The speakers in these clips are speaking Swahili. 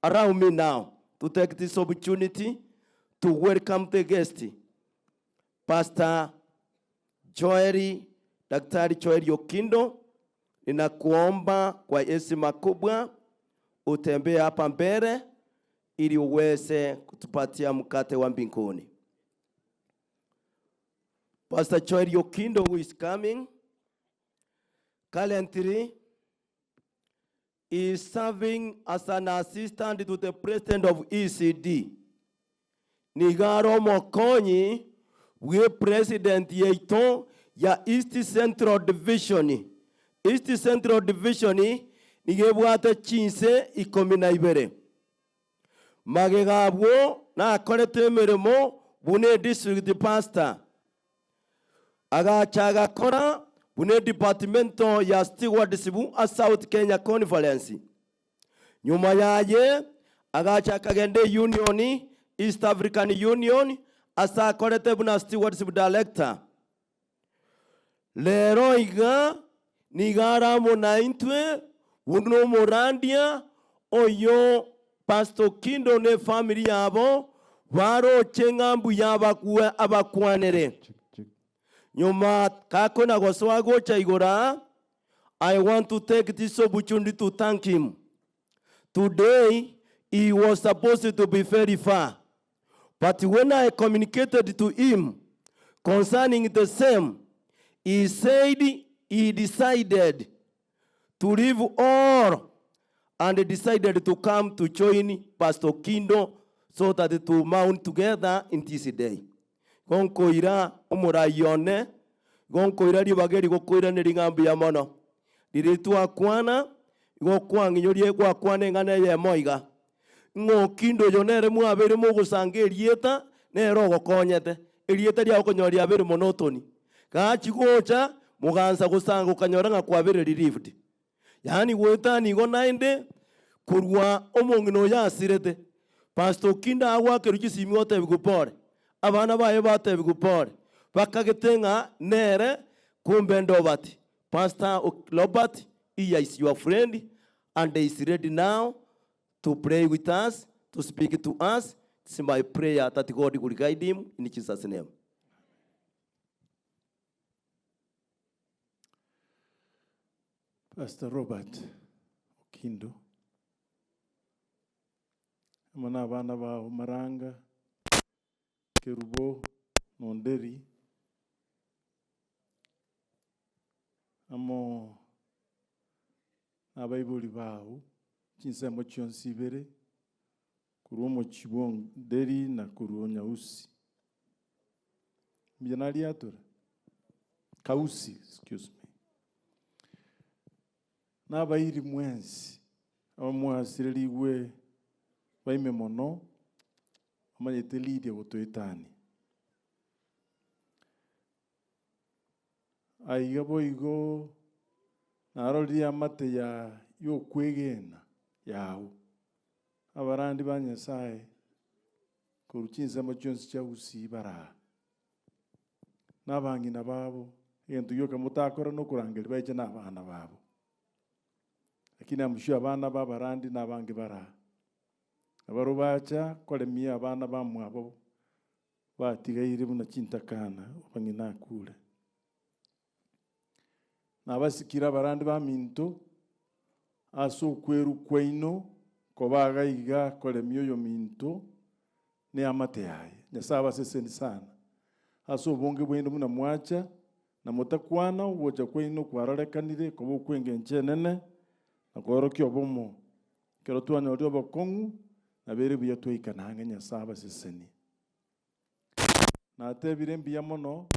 around me now to take this opportunity to welcome the guest, Pastor Daktari Joel Okindo. Ninakuomba kwa heshima makubwa utembee hapa mbele ili uweze kutupatia mkate wa mbinguni. Pastor Joel Okindo, who is coming, currently is serving as an assistant to the president of ECD. Nigaro Mokonyi, we president yeito ya East Central Division. East Central Division nigebwate chinse 12. Magegabwo na akorete emirimo bune district pastor. Agachaga kora bune departmento ya stewardship a South Kenya Conference. Nyuma yaye agachaka gende union, East African Union, asa korete buna stewardship director. Lero iga nigara monaintwe uno morandia oyo Pastor Okindo ne family yabo waro chengambu yabakwe abakwanere. Nyuma kako na goswago chaigora. I want to take this opportunity to thank him. Today he was supposed to be very far, but when I communicated to him concerning the same, he said he decided to leave all and decided to come to join Pastor Okindo so that to mount together in this day. Gonkoira umurayone, gonkoira ribageri gokoira neringambi ya mono. Diritu akwana, gokwangi nyorie kwa kwane ngane ye moiga. Okindo yonere muabere mugusange erieta nero gokonyete. Erieta ria okonyori abere monotoni. Gachi gocha muganza gusanga ukanyoranga kwa abere relieved. Yani wetani go nainde kurwa omongino yasirete. Pastor Okindo awake rukisimi ote bigupore. Abana baye bate bigupore. Bakagetenga nere kumbendo bati. Pastor Robert, he is your friend and he is ready now to pray with us, to speak to us. It's my prayer that God will guide him in Jesus' name. Pastor Robert Okindo. Amana abana ba Maranga, Kerubo, Ondari. Amo abaibuli bao chinsemo chonsibere kurumo chibong deri na kuruonya usi. Mijanali atura kausi, excuse me. Na bairi mwensi amwasireli we baime mono amanyeteli de otoetani. Aigabo igo naroli amate ya yo kwegena yao abarandi banyasaye kuruchinza mochonsi cha usibara nabangi nababo yentu yoka mutakora no kurangeli baje nabana babo lakini amushu abana babarandi nabangi bara abarubacha kolemia abana bamwabo batigaire buna chintakana bangina kule. Nabasikira barandi ba minto aso kweru kweino kobaga iga kolemio yo minto ne amate yaye nyasaba seseni sana aso bonge bwendo muna mwacha na mutakwana wocha kweino kwararekanire kobo kwenge nchenene na korokyo bomo kero twana rio bokongu na bere buya twikananga nyasaba seseni na tebire mbiya mono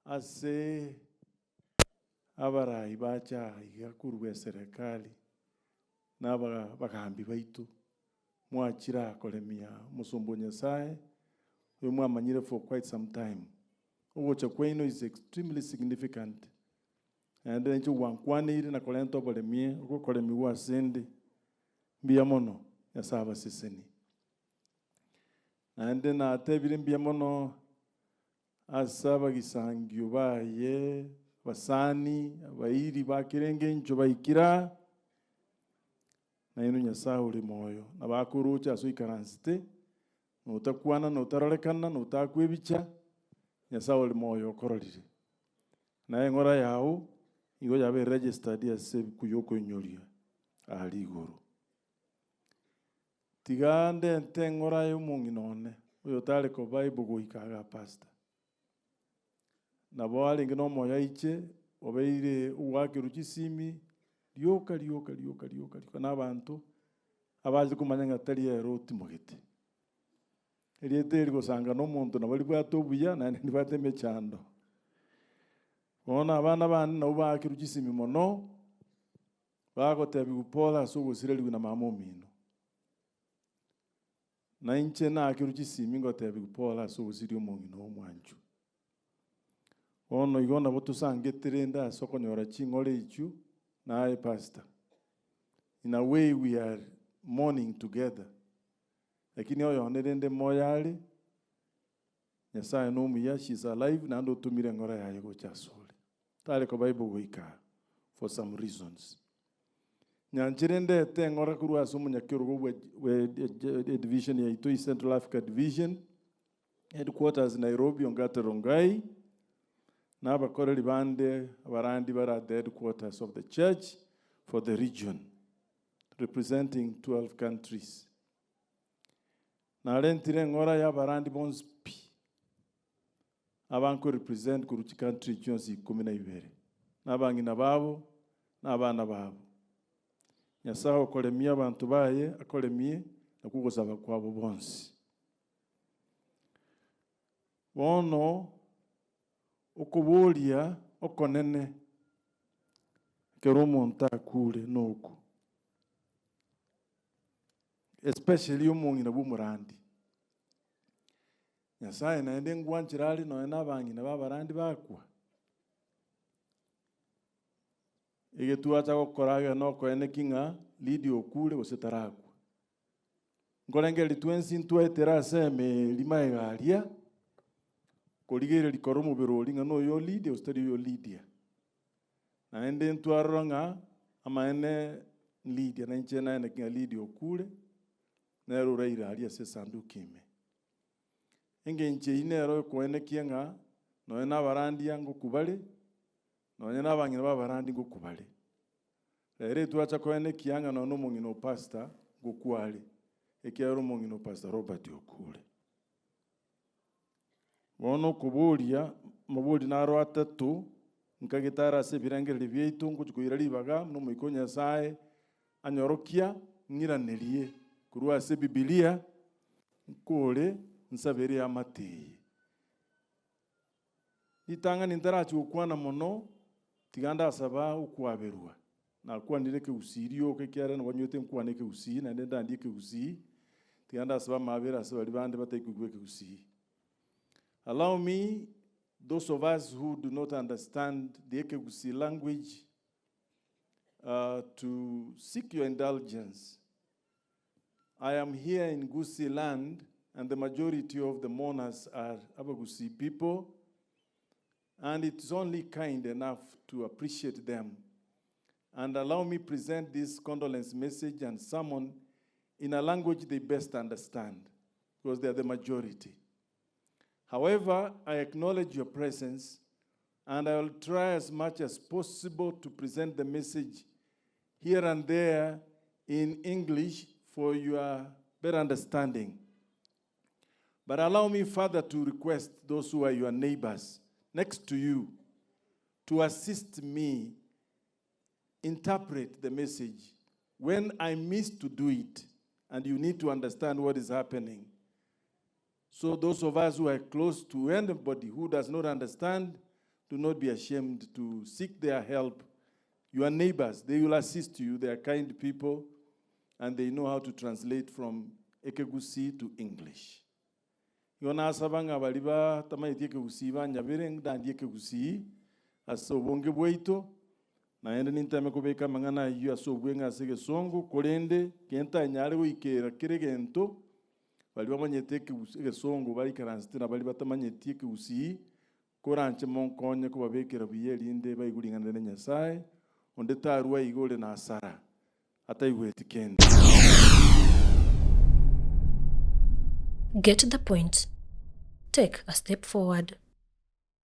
ase abara ibacha igakurwe serikali na bagambi baitu mwachira kolemia musombo nyasaye we mwamanyire for quite some time. Uwocha kweno is extremely significant and then you wankwane iri na kolento kolemie uko kolemi wa sende mbia mono yasaba siseni and then atebire mbia mono asaba gisangyo baye basani abairi bakirenge ncho baikira na inu Nyasaye uri moyo na bakurucha aso ikaransite no utakwana no utarorekana no utakwebicha Nyasaye uri moyo okororire na engora yao igo yabe registered as kuyoko inyoria ali iguru tigande ntengora y'umungi none uyo tale ko Bible goikaga pastor na boali ngino moya iche obeire uwake rukisimi lyoka n'abantu abazi kumanya ngatari ero timogete eliete ligosanga n'omuntu nabali bwatobuya na ndibateme chando bona abana bana nabo bakirukisimi mono bagotebi gupola so gusireli na mamomino na inche na akirukisimi ngotebi gupola so gusiri omongino omwanju ono igona botusangeterenda sokonyora chingole ichu na pastor. In a way we are mourning together. Lakini oyo onerende moyali Nyasaye no muya she's alive na ndo tumire ngora yaye go chasole. Tale ko Bible goika for some reasons. Nyanchirende te ngora kurwa sumu nyakiro go division ya Itoi Central Africa Division headquarters Nairobi ongata Rongai. Na bakore libande abarandi bara the headquarters of the church for the region representing 12 countries. Na rentire ngora ya barandi bonspi abanko represent kuruchi country chonsi 12 na bangina babo na abana babo Nyasaye okolemia abantu baye akolemie na kugosaba kwabo bonsi bono okubulia okonene kero monta kule noku especially umungi na bumurandi Nyasaye na ende ngwanchirali no na bangi na babarandi bakwa ege tuacha gokoraga no koene kinga lidi okule osetarakwa ngorengeli twensi ntwetera seme limaegalia koligere likoromo beroli ngano yo leader ostari yo leader na ende ntwaranga amaene leader na nchena na kinga leader okule na ero raira ali se sandukime enge nche inero koene kinga no na barandi yango kubale no na bangina babarandi ngo kubale ere tuacha koene kianga no mungino pastor gokwale ekiaro mungino pastor Robert okule wono kubulia mabuli naro atatu nkagitara se birangere byeito ngukuira libaga no muikonya sae anyorokia ngiranerie kurwa se Biblia nkole nsabere amate itanga nintarachi ukwana mono tiganda asaba ukwaberwa na kwa ndireke usirio kekiara no banyote nkwaneke usi na ndenda ndike usi tiganda asaba mabera asaba libande batekugweke usi. Allow me, those of us who do not understand the Ekegusi language, to seek your indulgence. I am here in Gusi land, and the majority of the mourners are Abagusi people, and it's only kind enough to appreciate them. And allow me present this condolence message and sermon in a language they best understand, because they are the majority. However, I acknowledge your presence, and I will try as much as possible to present the message here and there in English for your better understanding. But allow me further to request those who are your neighbors next to you to assist me interpret the message when I miss to do it, and you need to understand what is happening. So those of us who are close to anybody who does not understand, do not be ashamed to seek their help. Your neighbors, they will assist you. They are kind people, and they know how to translate from Ekegusi to English. Yona sabanga baliba tamaiti Ekegusi banyabere ndandi Ekegusi aso bonge bweito na ende nintame kubeka mangana yu aso bwenga sege songo kolende kenta nyale wikera kiregento bali bamanyete ke songo bali karanstina bali batamanyete ke usi koranche monkonye ko babekera biyelinde bayigulingana ne Nyasaye onde tarwa igole na asara ataigweti kende. Get the point. Take a step forward.